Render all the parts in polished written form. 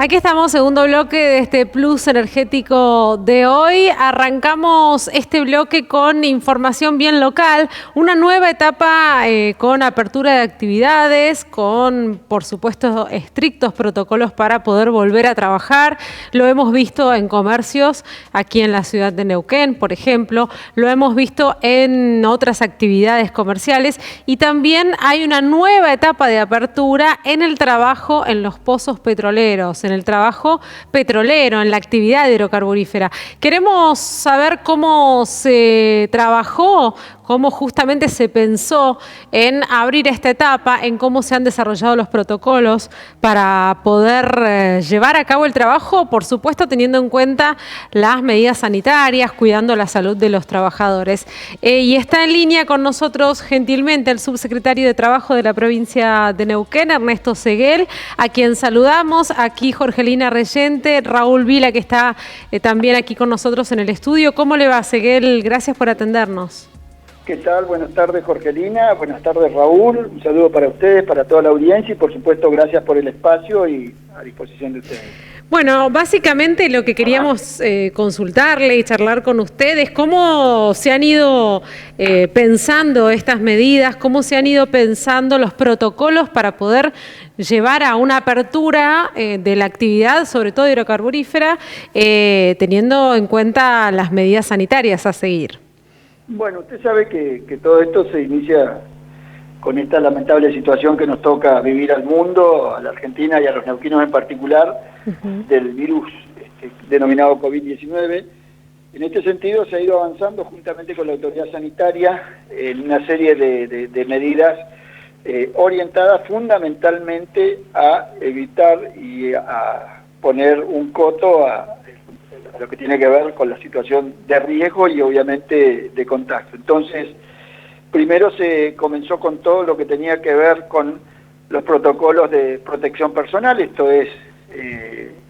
Aquí estamos, segundo bloque de este Plus Energético de hoy. Arrancamos este bloque con información bien local, una nueva etapa con apertura de actividades, con, por supuesto, estrictos protocolos para poder volver a trabajar. Lo hemos visto en comercios aquí en la ciudad de Neuquén, por ejemplo, lo hemos visto en otras actividades comerciales y también hay una nueva etapa de apertura en el trabajo en los pozos petroleros, en el trabajo petrolero, en la actividad hidrocarburífera. Queremos saber cómo se trabajó, cómo justamente se pensó en abrir esta etapa, en cómo se han desarrollado los protocolos para poder llevar a cabo el trabajo, por supuesto teniendo en cuenta las medidas sanitarias, cuidando la salud de los trabajadores. Y está en línea con nosotros gentilmente el subsecretario de Trabajo de la provincia de Neuquén, Ernesto Seguel, a quien saludamos. Aquí Jorgelina Reyente, Raúl Vila, que está también aquí con nosotros en el estudio. ¿Cómo le va, Seguel? Gracias por atendernos. ¿Qué tal? Buenas tardes, Jorgelina. Buenas tardes, Raúl. Un saludo para ustedes, para toda la audiencia y, por supuesto, gracias por el espacio y a disposición de ustedes. Bueno, básicamente lo que queríamos consultarle y charlar con ustedes, cómo se han ido pensando estas medidas, cómo se han ido pensando los protocolos para poder llevar a una apertura de la actividad, sobre todo hidrocarburífera, teniendo en cuenta las medidas sanitarias a seguir. Bueno, usted sabe que todo esto se inicia con esta lamentable situación que nos toca vivir al mundo, a la Argentina y a los neuquinos en particular, del virus denominado COVID-19. En este sentido se ha ido avanzando juntamente con la autoridad sanitaria en una serie de medidas orientadas fundamentalmente a evitar y a poner un coto a lo que tiene que ver con la situación de riesgo y obviamente de contagio. Entonces, primero se comenzó con todo lo que tenía que ver con los protocolos de protección personal, esto es,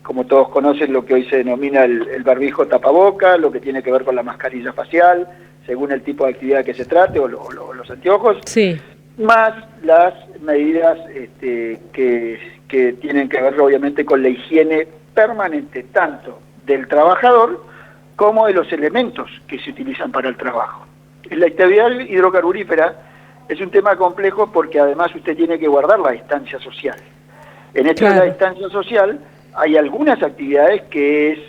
como todos conocen, lo que hoy se denomina el barbijo tapaboca, lo que tiene que ver con la mascarilla facial, según el tipo de actividad que se trate, o los anteojos, sí, más las medidas que tienen que ver obviamente con la higiene permanente, tanto del trabajador como de los elementos que se utilizan para el trabajo. En la actividad hidrocarburífera es un tema complejo porque además usted tiene que guardar la distancia social. En esto de la distancia social hay algunas actividades que es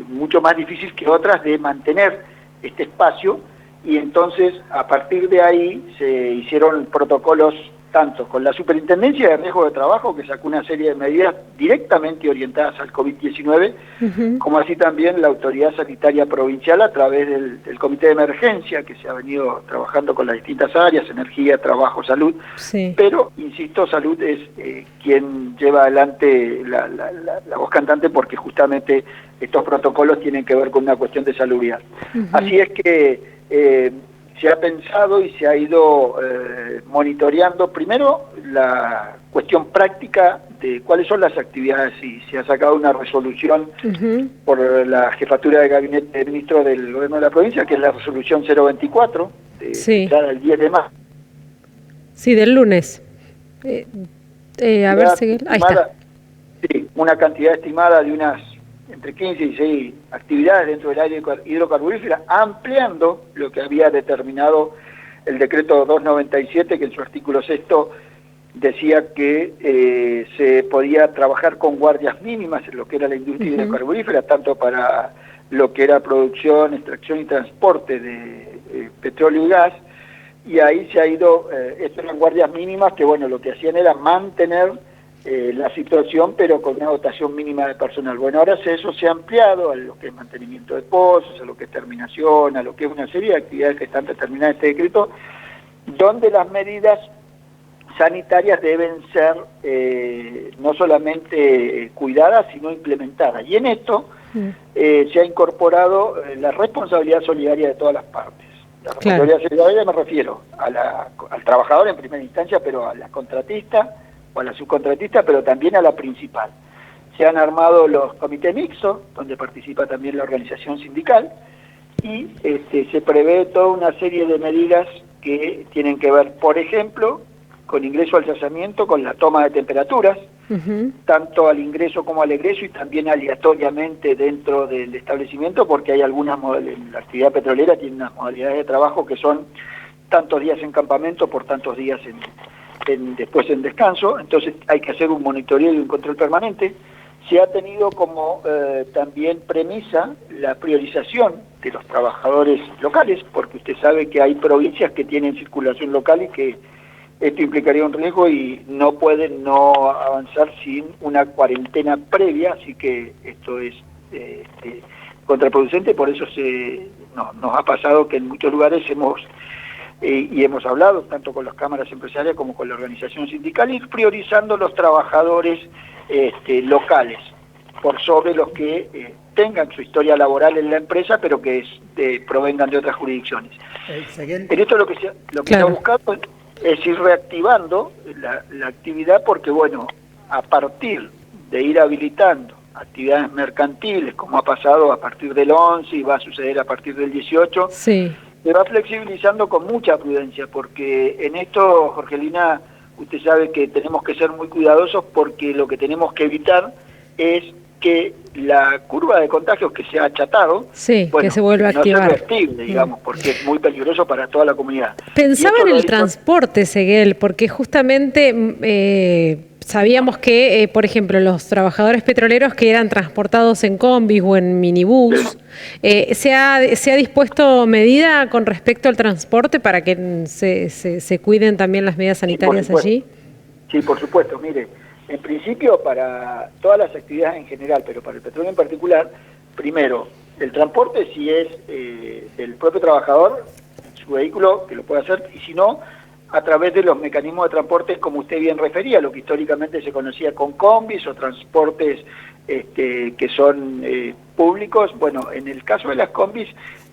mucho más difícil que otras de mantener este espacio y entonces a partir de ahí se hicieron protocolos tanto con la Superintendencia de Riesgo de Trabajo, que sacó una serie de medidas directamente orientadas al COVID-19, como así también la Autoridad Sanitaria Provincial a través del Comité de Emergencia, que se ha venido trabajando con las distintas áreas, energía, trabajo, salud, pero, insisto, salud es quien lleva adelante la voz cantante porque justamente estos protocolos tienen que ver con una cuestión de salubridad. Así es que se ha pensado y se ha ido monitoreando primero la cuestión práctica de cuáles son las actividades y se ha sacado una resolución por la Jefatura de Gabinete del Ministro del Gobierno de la provincia, que es la resolución 024, del 10 de marzo. Sí, del lunes. A ver, Seguel, ahí está. Sí, una cantidad estimada de unas entre 15 y 16 actividades dentro del área hidrocarburífera, ampliando lo que había determinado el decreto 297, que en su artículo 6 decía que se podía trabajar con guardias mínimas en lo que era la industria hidrocarburífera, tanto para lo que era producción, extracción y transporte de petróleo y gas, y ahí se ha ido, estas eran guardias mínimas que, bueno, lo que hacían era mantener la situación, pero con una dotación mínima de personal. Bueno, ahora eso se ha ampliado a lo que es mantenimiento de pozos, a lo que es terminación, a lo que es una serie de actividades que están determinadas en este decreto, donde las medidas sanitarias deben ser no solamente cuidadas, sino implementadas. Y en esto se ha incorporado la responsabilidad solidaria de todas las partes. La responsabilidad solidaria me refiero al trabajador en primera instancia, pero a la contratista, o a la subcontratista, pero también a la principal. Se han armado los comités mixtos, donde participa también la organización sindical, y se prevé toda una serie de medidas que tienen que ver, por ejemplo, con ingreso al cesamiento, con la toma de temperaturas, tanto al ingreso como al egreso y también aleatoriamente dentro del establecimiento, porque hay algunas la actividad petrolera tiene unas modalidades de trabajo que son tantos días en campamento por tantos días después en descanso, entonces hay que hacer un monitoreo y un control permanente. Se ha tenido como también premisa la priorización de los trabajadores locales, porque usted sabe que hay provincias que tienen circulación local y que esto implicaría un riesgo y no pueden no avanzar sin una cuarentena previa, así que esto es contraproducente, por eso nos ha pasado que en muchos lugares hemos hablado tanto con las cámaras empresariales como con la organización sindical, ir priorizando los trabajadores locales por sobre los que tengan su historia laboral en la empresa, pero que provengan de otras jurisdicciones. En esto lo que se ha buscado es ir reactivando la actividad, porque bueno, a partir de ir habilitando actividades mercantiles, como ha pasado a partir del 11 y va a suceder a partir del 18, se va flexibilizando con mucha prudencia, porque en esto, Jorgelina, usted sabe que tenemos que ser muy cuidadosos, porque lo que tenemos que evitar es que la curva de contagios que se ha achatado, que se vuelva a activar. No se reactive, digamos, porque es muy peligroso para toda la comunidad. Pensaba en el transporte, Seguel, porque justamente sabíamos que, por ejemplo, los trabajadores petroleros que eran transportados en combis o en minibús, ¿se ha dispuesto medida con respecto al transporte para que se cuiden también las medidas sanitarias allí? Sí, por supuesto. Mire, en principio para todas las actividades en general, pero para el petróleo en particular, primero, el transporte si es del propio trabajador, su vehículo, que lo puede hacer, y si no, a través de los mecanismos de transporte, como usted bien refería, lo que históricamente se conocía con combis o transportes que son públicos. Bueno, en el caso de las combis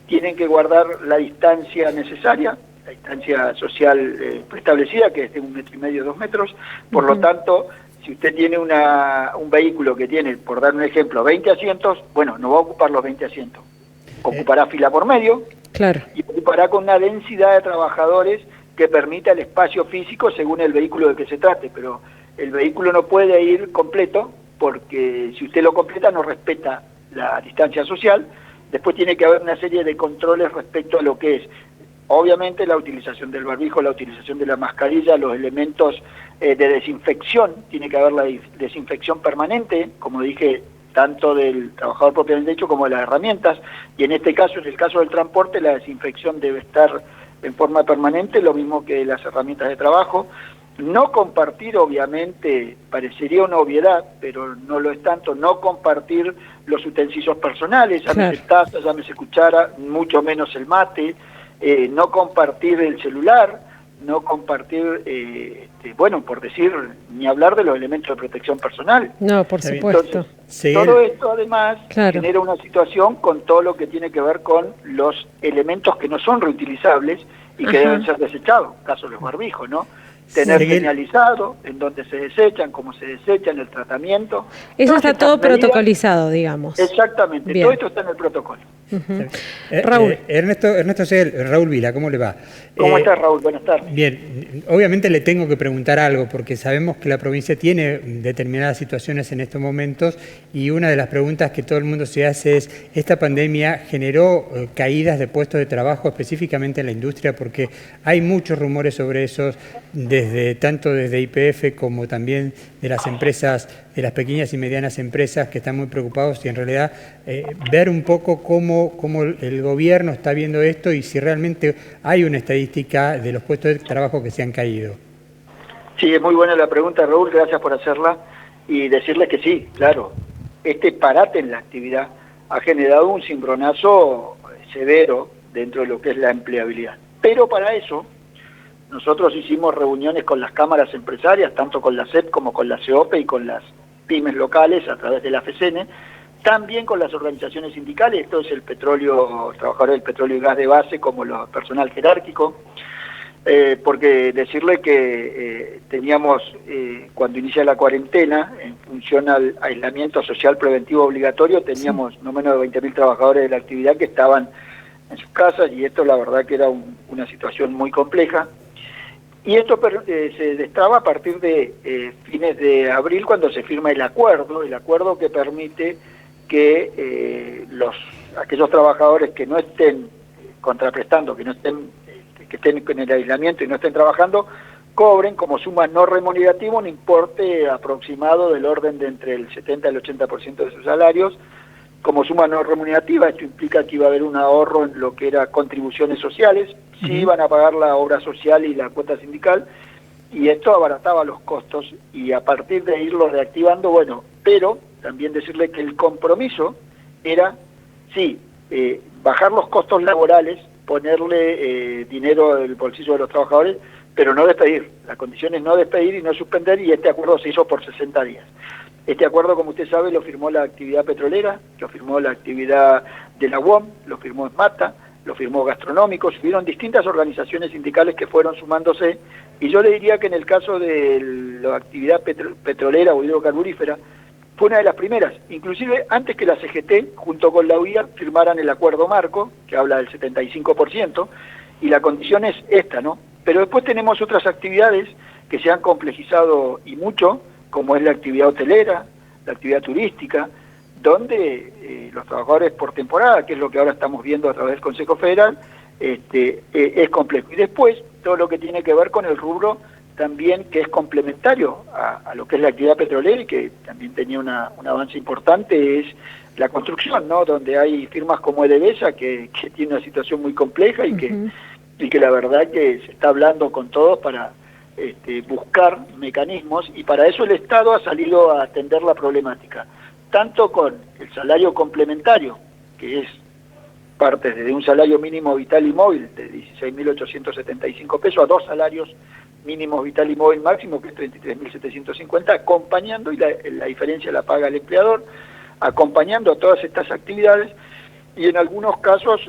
tienen que guardar la distancia necesaria, la distancia social preestablecida, que es de 1,5 metros, 2 metros, por lo tanto, si usted tiene un vehículo que tiene, por dar un ejemplo, 20 asientos, bueno, no va a ocupar los 20 asientos, ocupará fila por medio, y ocupará con una densidad de trabajadores que permita el espacio físico según el vehículo de que se trate, pero el vehículo no puede ir completo, porque si usted lo completa no respeta la distancia social. Después tiene que haber una serie de controles respecto a lo que es, obviamente, la utilización del barbijo, la utilización de la mascarilla, los elementos de desinfección. Tiene que haber la desinfección permanente, como dije, tanto del trabajador propiamente dicho como de las herramientas, y en este caso, en el caso del transporte, la desinfección debe estar en forma permanente, lo mismo que las herramientas de trabajo. No compartir, obviamente, parecería una obviedad, pero no lo es tanto, no compartir los utensilios personales, llámese taza, llámese cuchara, mucho menos el mate, no compartir el celular, no compartir, bueno, por decir, ni hablar de los elementos de protección personal. No, por supuesto. Entonces, todo esto además genera una situación con todo lo que tiene que ver con los elementos que no son reutilizables y que deben ser desechados, caso de los barbijos, ¿no? Tener señalizado en dónde se desechan, cómo se desechan, el tratamiento. Eso está todo protocolizado, digamos. Exactamente, todo esto está en el protocolo. Raúl. Ernesto Seguel, Raúl Vila, ¿cómo le va? ¿Cómo estás, Raúl? Buenas tardes. Bien, obviamente le tengo que preguntar algo, porque sabemos que la provincia tiene determinadas situaciones en estos momentos, y una de las preguntas que todo el mundo se hace es, ¿esta pandemia generó caídas de puestos de trabajo específicamente en la industria? Porque hay muchos rumores sobre eso, tanto desde YPF como también de las empresas, de las pequeñas y medianas empresas, que están muy preocupados, y en realidad ver un poco cómo el gobierno está viendo esto y si realmente hay una estadística de los puestos de trabajo que se han caído. Sí, es muy buena la pregunta, Raúl, gracias por hacerla, y decirles que sí, claro, este parate en la actividad ha generado un cimbronazo severo dentro de lo que es la empleabilidad. Pero para eso nosotros hicimos reuniones con las cámaras empresarias, tanto con la CEP como con la CEOPE y con las pymes locales a través de la FECENE, también con las organizaciones sindicales, esto es el petróleo, trabajadores del petróleo y gas de base, como el personal jerárquico, porque decirle que teníamos, cuando inicia la cuarentena, en función al aislamiento social preventivo obligatorio, teníamos no menos de 20.000 trabajadores de la actividad que estaban en sus casas, y esto la verdad que era una situación muy compleja. Y esto se destraba a partir de fines de abril, cuando se firma el acuerdo que permite que aquellos trabajadores que no estén contraprestando, que estén en el aislamiento y no estén trabajando, cobren como suma no remunerativa un importe aproximado del orden de entre el 70 y el 80% de sus salarios como suma no remunerativa. Esto implica que iba a haber un ahorro en lo que era contribuciones sociales, sí iban a pagar la obra social y la cuota sindical, y esto abarataba los costos, y a partir de irlo reactivando, bueno, pero también decirle que el compromiso era, sí, bajar los costos laborales, ponerle dinero del bolsillo de los trabajadores, pero no despedir. La condición es no despedir y no suspender, y este acuerdo se hizo por 60 días. Este acuerdo, como usted sabe, lo firmó la actividad petrolera, lo firmó la actividad de la UOM, lo firmó ESMATA, lo firmó Gastronómicos, hubieron distintas organizaciones sindicales que fueron sumándose, y yo le diría que en el caso de la actividad petrolera o hidrocarburífera, fue una de las primeras, inclusive antes que la CGT, junto con la UIA, firmaran el acuerdo marco, que habla del 75%, y la condición es esta, ¿no? Pero después tenemos otras actividades que se han complejizado y mucho, como es la actividad hotelera, la actividad turística, donde los trabajadores por temporada, que es lo que ahora estamos viendo a través del Consejo Federal, es complejo. Y después, todo lo que tiene que ver con el rubro también, que es complementario a lo que es la actividad petrolera y que también tenía un avance importante, es la construcción, ¿no? Donde hay firmas como EDEVESA que tiene una situación muy compleja y que la verdad que se está hablando con todos para buscar mecanismos, y para eso el Estado ha salido a atender la problemática, tanto con el salario complementario, que es parte desde un salario mínimo vital y móvil de 16.875 pesos a 2 salarios mínimos vital y móvil máximo, que es 33.750, acompañando, y la diferencia la paga el empleador, acompañando a todas estas actividades. Y en algunos casos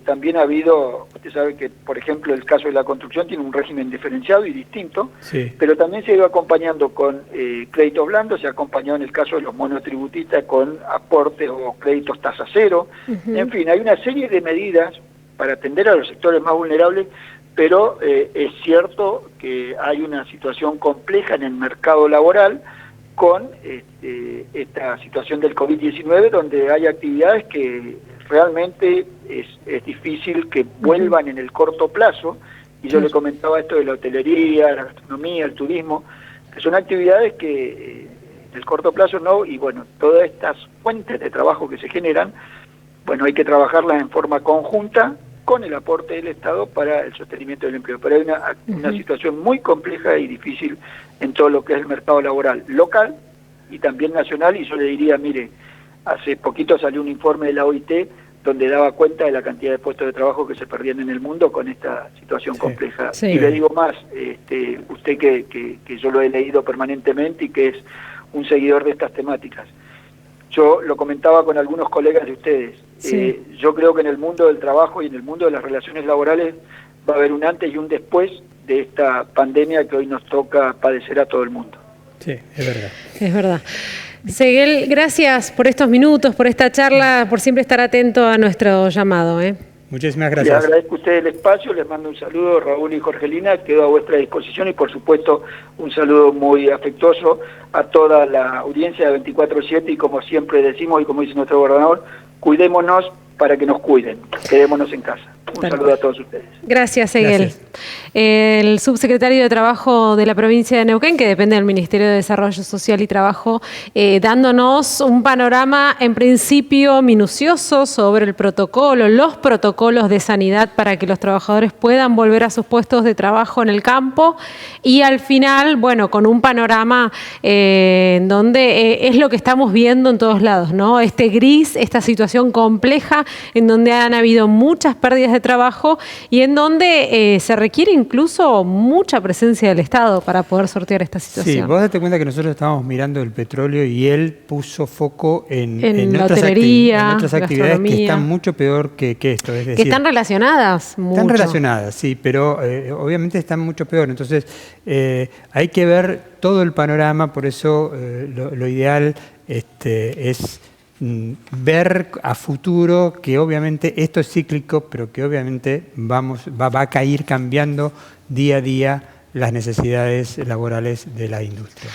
también ha habido, usted sabe que, por ejemplo, el caso de la construcción tiene un régimen diferenciado y distinto, sí, pero también se ha ido acompañando con créditos blandos, se ha acompañado en el caso de los monotributistas con aportes o créditos tasa cero. En fin, hay una serie de medidas para atender a los sectores más vulnerables, pero es cierto que hay una situación compleja en el mercado laboral con esta situación del COVID-19, donde hay actividades que realmente es difícil que vuelvan en el corto plazo, y yo le comentaba esto de la hotelería, la gastronomía, el turismo, que son actividades que en el corto plazo no, y bueno, todas estas fuentes de trabajo que se generan, bueno, hay que trabajarlas en forma conjunta con el aporte del Estado para el sostenimiento del empleo. Pero hay una situación muy compleja y difícil en todo lo que es el mercado laboral local y también nacional, y yo le diría, mire, hace poquito salió un informe de la OIT donde daba cuenta de la cantidad de puestos de trabajo que se perdían en el mundo con esta situación compleja. Sí. Y le digo más, usted que yo lo he leído permanentemente y que es un seguidor de estas temáticas. Yo lo comentaba con algunos colegas de ustedes. Sí. Yo creo que en el mundo del trabajo y en el mundo de las relaciones laborales va a haber un antes y un después de esta pandemia que hoy nos toca padecer a todo el mundo. Sí, es verdad. Es verdad. Seguel, gracias por estos minutos, por esta charla, por siempre estar atento a nuestro llamado. Muchísimas gracias. Les agradezco a ustedes el espacio, les mando un saludo, Raúl y Jorgelina, quedo a vuestra disposición, y por supuesto un saludo muy afectuoso a toda la audiencia de 24/7, y como siempre decimos y como dice nuestro gobernador, cuidémonos para que nos cuiden, quedémonos en casa. Un saludo a todos ustedes. Gracias, Seguel. Gracias. El subsecretario de Trabajo de la provincia de Neuquén, que depende del Ministerio de Desarrollo Social y Trabajo, dándonos un panorama en principio minucioso sobre el protocolo, los protocolos de sanidad para que los trabajadores puedan volver a sus puestos de trabajo en el campo, y al final, bueno, con un panorama en donde es lo que estamos viendo en todos lados, ¿no? Este gris, esta situación compleja en donde han habido muchas pérdidas de trabajo y en donde se requiere incluso mucha presencia del Estado para poder sortear esta situación. Sí, vos date cuenta que nosotros estábamos mirando el petróleo y él puso foco en la hotelería, en otras actividades que están mucho peor que esto. Es decir, que están relacionadas mucho. Están relacionadas, sí, pero obviamente están mucho peor. Entonces hay que ver todo el panorama, por eso lo ideal es ver a futuro que obviamente esto es cíclico, pero que obviamente va a ir cambiando día a día las necesidades laborales de la industria.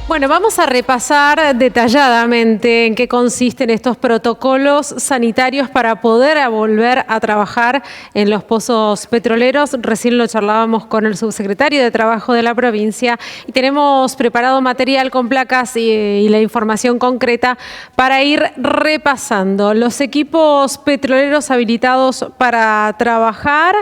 Bueno, vamos a repasar detalladamente en qué consisten estos protocolos sanitarios para poder volver a trabajar en los pozos petroleros. Recién lo charlábamos con el subsecretario de Trabajo de la provincia y tenemos preparado material con placas y la información concreta para ir repasando. Los equipos petroleros habilitados para trabajar.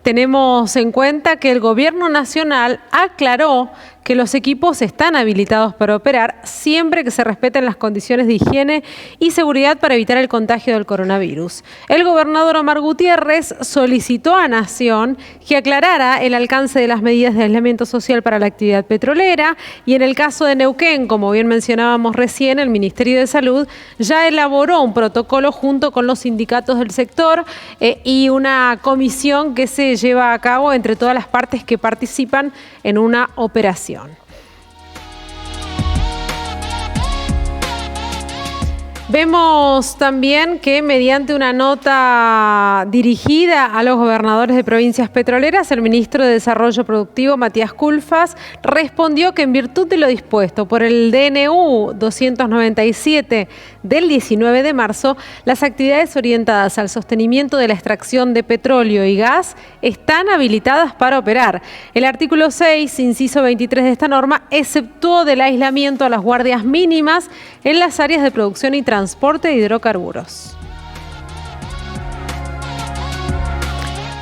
Tenemos en cuenta que el Gobierno Nacional aclaró que los equipos están habilitados para operar siempre que se respeten las condiciones de higiene y seguridad para evitar el contagio del coronavirus. El gobernador Omar Gutiérrez solicitó a Nación que aclarara el alcance de las medidas de aislamiento social para la actividad petrolera y en el caso de Neuquén, como bien mencionábamos recién, el Ministerio de Salud ya elaboró un protocolo junto con los sindicatos del sector y una comisión que se lleva a cabo entre todas las partes que participan en una operación. Vemos también que mediante una nota dirigida a los gobernadores de provincias petroleras, el ministro de Desarrollo Productivo, Matías Culfas, respondió que en virtud de lo dispuesto por el DNU 297 del 19 de marzo, las actividades orientadas al sostenimiento de la extracción de petróleo y gas están habilitadas para operar. El artículo 6, inciso 23 de esta norma, exceptuó del aislamiento a las guardias mínimas en las áreas de producción y transporte de hidrocarburos.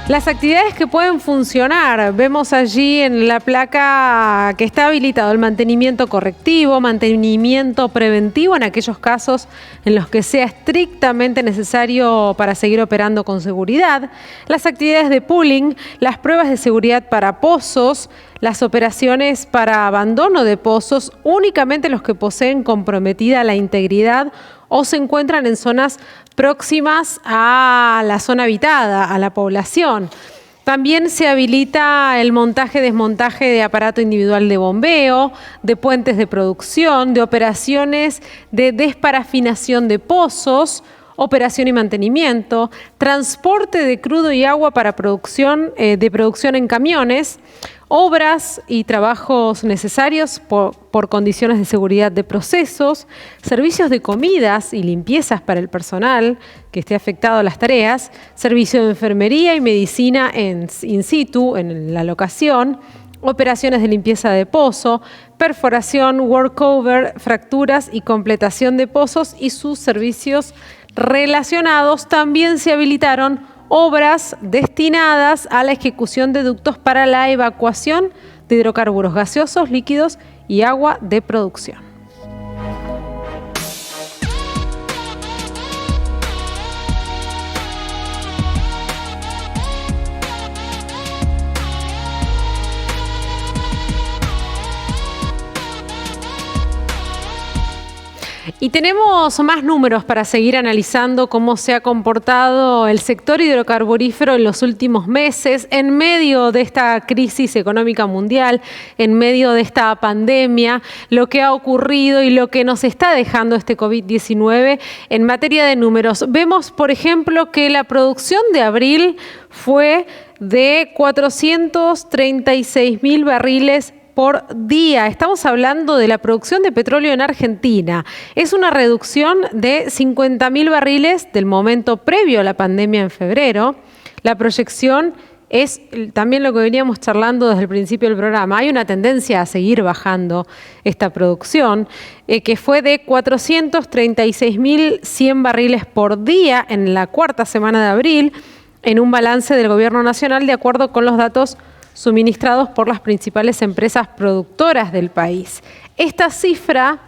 Las actividades que pueden funcionar, vemos allí en la placa que está habilitado el mantenimiento correctivo, mantenimiento preventivo en aquellos casos en los que sea estrictamente necesario para seguir operando con seguridad, las actividades de pooling, las pruebas de seguridad para pozos, las operaciones para abandono de pozos, únicamente los que poseen comprometida la integridad o se encuentran en zonas próximas a la zona habitada, a la población. También se habilita el montaje-desmontaje de aparato individual de bombeo, de puentes de producción, de operaciones de desparafinación de pozos, operación y mantenimiento, transporte de crudo y agua para producción en camiones, obras y trabajos necesarios por condiciones de seguridad de procesos, servicios de comidas y limpiezas para el personal que esté afectado a las tareas, servicio de enfermería y medicina in situ en la locación, operaciones de limpieza de pozo, perforación, workover, fracturas y completación de pozos y sus servicios relacionados. También se habilitaron obras destinadas a la ejecución de ductos para la evacuación de hidrocarburos gaseosos, líquidos y agua de producción. Y tenemos más números para seguir analizando cómo se ha comportado el sector hidrocarburífero en los últimos meses, en medio de esta crisis económica mundial, en medio de esta pandemia, lo que ha ocurrido y lo que nos está dejando este COVID-19 en materia de números. Vemos, por ejemplo, que la producción de abril fue de 436.000 barriles por día. Estamos hablando de la producción de petróleo en Argentina. Es una reducción de 50.000 barriles del momento previo a la pandemia en febrero. La proyección es también lo que veníamos charlando desde el principio del programa. Hay una tendencia a seguir bajando esta producción, que fue de 436.100 barriles por día en la cuarta semana de abril, en un balance del Gobierno Nacional de acuerdo con los datos suministrados por las principales empresas productoras del país. Esta cifra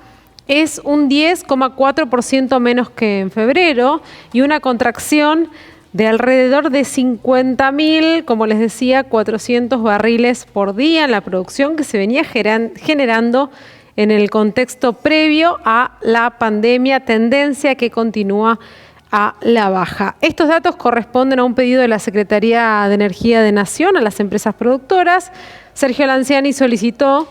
es un 10,4% menos que en febrero y una contracción de alrededor de 50.000, como les decía, 400 barriles por día en la producción que se venía generando en el contexto previo a la pandemia, tendencia que continúa a la baja. Estos datos corresponden a un pedido de la Secretaría de Energía de Nación a las empresas productoras. Sergio Lanciani solicitó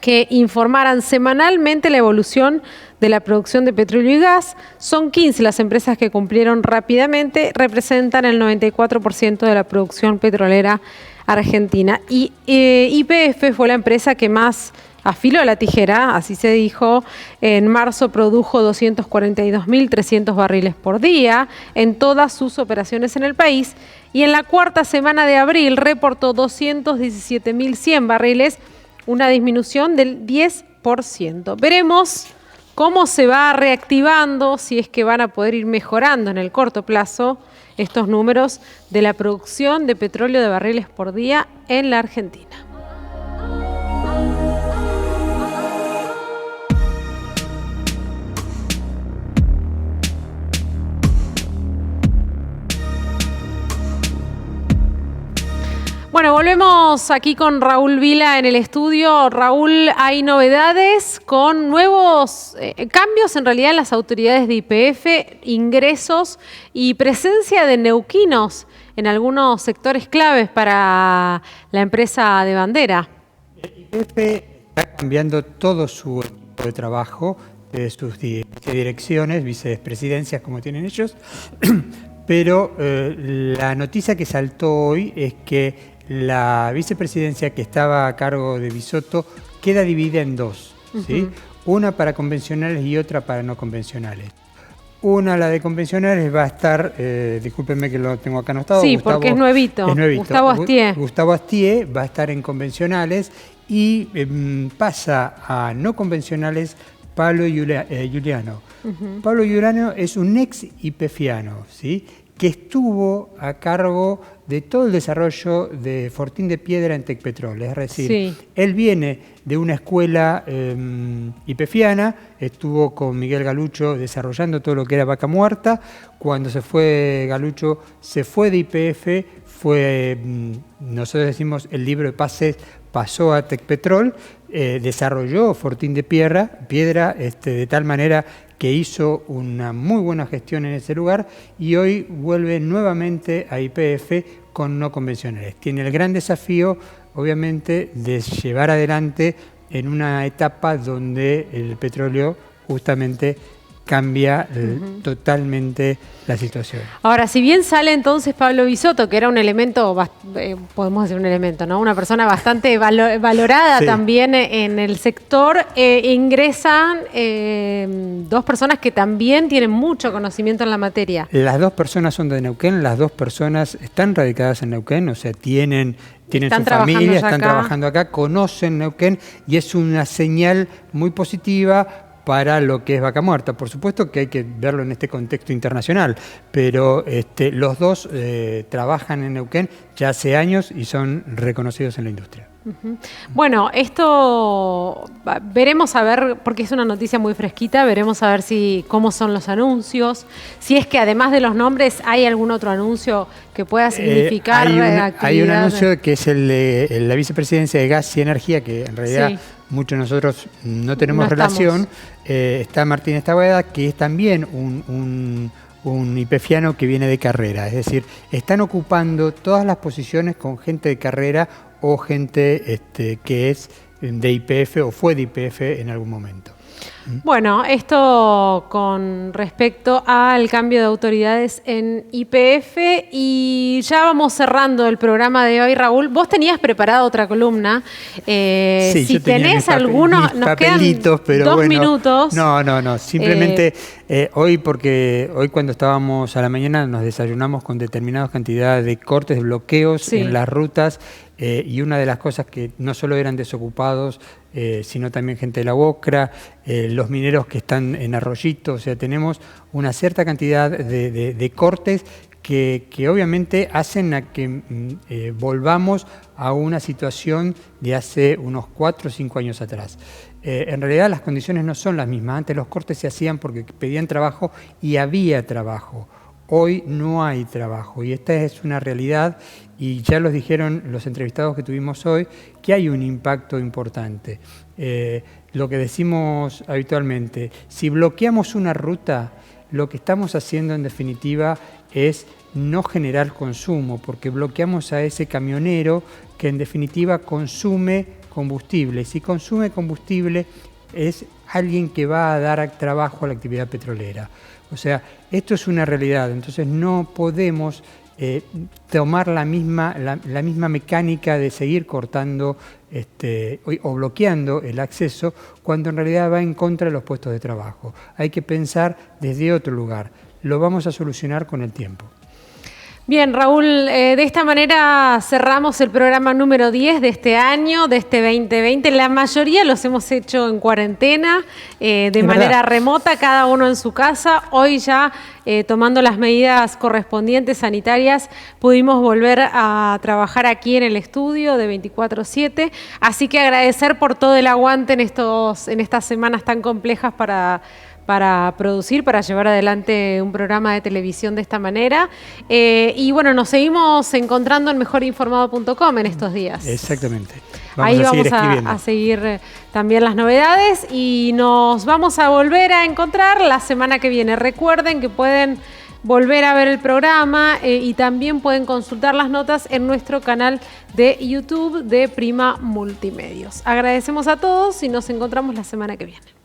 que informaran semanalmente la evolución de la producción de petróleo y gas. Son 15 las empresas que cumplieron rápidamente, representan el 94% de la producción petrolera argentina. Y YPF fue la empresa que más afiló la tijera, así se dijo. En marzo produjo 242.300 barriles por día en todas sus operaciones en el país, y en la cuarta semana de abril reportó 217.100 barriles, una disminución del 10%. Veremos cómo se va reactivando, si es que van a poder ir mejorando en el corto plazo estos números de la producción de petróleo de barriles por día en la Argentina. Bueno, volvemos aquí con Raúl Vila en el estudio. Raúl, hay novedades con nuevos cambios en realidad en las autoridades de YPF, ingresos y presencia de neuquinos en algunos sectores claves para la empresa de bandera. YPF está cambiando todo su equipo de trabajo, sus direcciones, vicepresidencias como tienen ellos, pero la noticia que saltó hoy es que la vicepresidencia que estaba a cargo de Bisotto queda dividida en dos, ¿sí? Una para convencionales y otra para no convencionales. La de convencionales, va a estar, discúlpenme que lo tengo acá anotado. Sí, porque es nuevito. Gustavo Astier. Gustavo Astier va a estar en convencionales y pasa a no convencionales Pablo Giuliano. Pablo Giuliano es un ex YPFiano, ¿sí?, que estuvo a cargo de todo el desarrollo de Fortín de Piedra en Tecpetrol. Es decir, él viene de una escuela YPFiana, estuvo con Miguel Galucho desarrollando todo lo que era Vaca Muerta. Cuando se fue Galucho, se fue de YPF, nosotros decimos el libro de pases pasó a Tecpetrol, desarrolló Fortín de Piedra de tal manera que hizo una muy buena gestión en ese lugar, y hoy vuelve nuevamente a YPF con no convencionales. Tiene el gran desafío, obviamente, de llevar adelante en una etapa donde el petróleo justamente cambia totalmente la situación. Ahora, si bien sale entonces Pablo Bisotto, que era un elemento, podemos decir un elemento, ¿no?, una persona bastante valorada también en el sector, ingresan dos personas que también tienen mucho conocimiento en la materia. Las dos personas son de Neuquén, las dos personas están radicadas en Neuquén, o sea, tienen su familia, están trabajando acá, conocen Neuquén, y es una señal muy positiva para lo que es Vaca Muerta. Por supuesto que hay que verlo en este contexto internacional, pero los dos trabajan en Neuquén ya hace años y son reconocidos en la industria. Bueno, esto veremos a ver, porque es una noticia muy fresquita, veremos a ver cómo son los anuncios, si es que además de los nombres hay algún otro anuncio que pueda significar actividad. Hay un anuncio que es el de la vicepresidencia de Gas y Energía, que en realidad muchos de nosotros no tenemos relación. Está Martínez Taboada, que es también un YPFiano que viene de carrera, es decir, están ocupando todas las posiciones con gente de carrera o gente que es de YPF o fue de YPF en algún momento. Bueno, esto con respecto al cambio de autoridades en YPF, y ya vamos cerrando el programa de hoy. Raúl, vos tenías preparada otra columna. Sí, si tenés alguno, nos papelitos, quedan pero 2 minutos. No, simplemente hoy cuando estábamos a la mañana nos desayunamos con determinadas cantidades de cortes, de bloqueos en las rutas, y una de las cosas que no solo eran desocupados, sino también gente de la Bocra, los mineros que están en Arroyito, o sea, tenemos una cierta cantidad de cortes que obviamente hacen a que volvamos a una situación de hace unos 4 o 5 años atrás. En realidad las condiciones no son las mismas. Antes los cortes se hacían porque pedían trabajo y había trabajo. Hoy no hay trabajo, y esta es una realidad, y ya los dijeron los entrevistados que tuvimos hoy, que hay un impacto importante. Lo que decimos habitualmente, si bloqueamos una ruta, lo que estamos haciendo en definitiva es no generar consumo, porque bloqueamos a ese camionero que en definitiva consume combustible. Si consume combustible es alguien que va a dar trabajo a la actividad petrolera. O sea, esto es una realidad, entonces no podemos tomar la misma mecánica de seguir cortando o bloqueando el acceso cuando en realidad va en contra de los puestos de trabajo. Hay que pensar desde otro lugar. Lo vamos a solucionar con el tiempo. Bien, Raúl, de esta manera cerramos el programa número 10 de este año, de este 2020. La mayoría los hemos hecho en cuarentena, de manera remota, cada uno en su casa. Hoy ya, tomando las medidas correspondientes sanitarias, pudimos volver a trabajar aquí en el estudio de 24/7. Así que agradecer por todo el aguante en estas semanas tan complejas para producir, para llevar adelante un programa de televisión de esta manera. Y bueno, nos seguimos encontrando en mejorinformado.com en estos días. Exactamente. Ahí vamos a seguir también las novedades y nos vamos a volver a encontrar la semana que viene. Recuerden que pueden volver a ver el programa y también pueden consultar las notas en nuestro canal de YouTube de Prima Multimedios. Agradecemos a todos y nos encontramos la semana que viene.